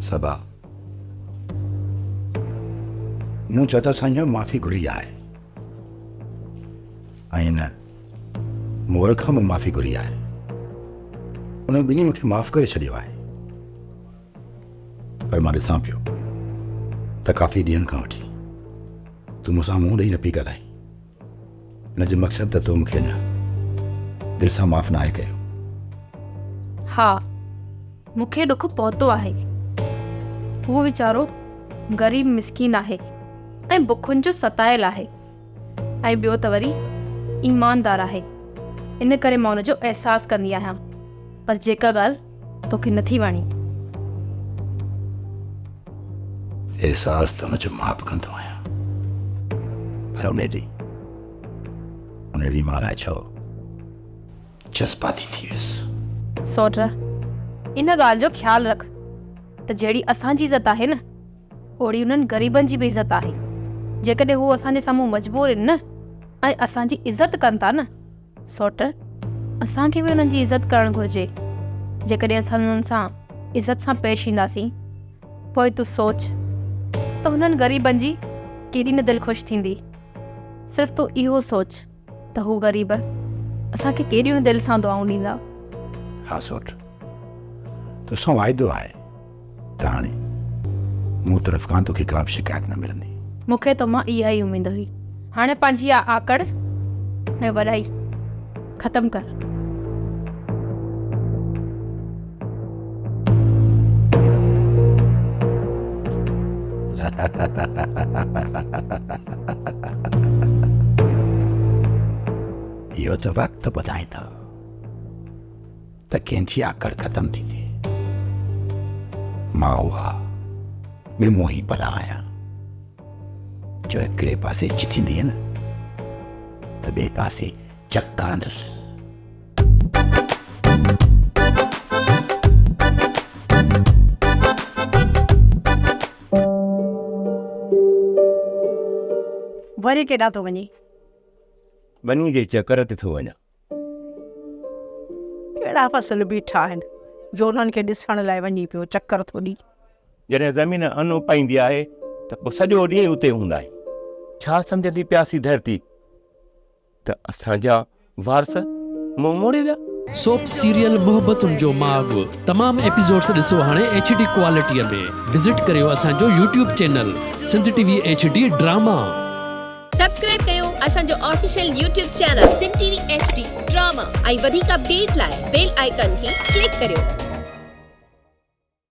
सबा मूं चयो त असांजो माफ़ी घुरी आहे ऐं न मोर खां बि माफ़ी घुरी आहे। उन ॿिन्ही मूंखे माफ़ करे छॾियो आहे। पर मां ॾिसां पियो त काफ़ी ॾींहंनि खां वठी तूं मूंसां मुंहुं ॾेई न पई ॻाल्हाई। हिन जो मक़सदु त तूं मूंखे अञा दिलि सां माफ़ न आहे कयो। हा, मूंखे ॾुख पहुतो आहे। उहो वीचारो ग़रीब मिसकीन आहे ऐं बुखुनि जो सतायल आहे ऐं ॿियो त वरी ईमानदार आहे। इन करे मां हुनजो अहसासु कंदी आहियां। पर जेका ॻाल्हि तोखे नथी वणी, एहसास त हुनजो मां बि कंदो आहियां, पर उन ॾींहुं मां छो जज़्बाती थी वियुसि। सौट इन ॻाल्हि जो ख़्यालु रख त जहिड़ी असांजी इज़त आहे न, ओड़ी उन्हनि ग़रीबनि जी बि इज़त आहे। जेकॾहिं हू असांजे साम्हूं मजबूर आहिनि न ऐं असांजी इज़त कनि था न, सौट असांखे बि उन्हनि जी इज़त करणु घुरिजे। जेकॾहिं असां उन्हनि सां इज़त सां पेश ईंदासीं, पोइ तूं सोच त हुननि ग़रीबनि जी केॾी न दिलि ख़ुशि थींदी। सिर्फ़ु तूं इहो सोच त हू ग़रीब असांखे केॾियूं न दिलि सां दुआऊं ॾींदा। हा सोट, तोसां वाइदो आहे त हाणे मूं तरफ़ खां तोखे का बि शिकायत न मिलंदी। मूंखे तो मां इहा ई उमेद हुई। हाणे पंहिंजी आकड़ ऐं वॾाई ख़तमु कर। इहो त वक़्तु ॿुधाईंदो त कंहिंजी आकड़ ख़तमु थी थिए। मां उहा ॿिए मोही भला आहियां जो हिकिड़े पासे चिथींदी न त ॿिए पासे चक हणंदुसि। वरी केॾा थो वञे? बनी जे चकर ते थो वञा। कहिड़ा फसल बीठा आहिनि जो उन्हनि खे ॾिसण लाइ वञी पियो चकर थो ॾी। जॾहिं ज़मीन अनु पाईंदी आहे त पोइ सॼो ॾींहुं उते हूंदा आहियूं। छा सम्झंदी प्यासी धरती त असांजा वारस मुंहुं मोड़े विया। सोप सीरियल मोहब्बतुनि जो माग तमाम एपिसोड्स ॾिसो हाणे HD क्वालिटीअ में। विज़िट करियो असांजो YouTube channel Sindh TV HD drama. Subscribe कयो असांजो official YouTube channel Sindh TV HD drama ऐं वधीक अपडेट लाइ बेल आइकन खे क्लिक करियो।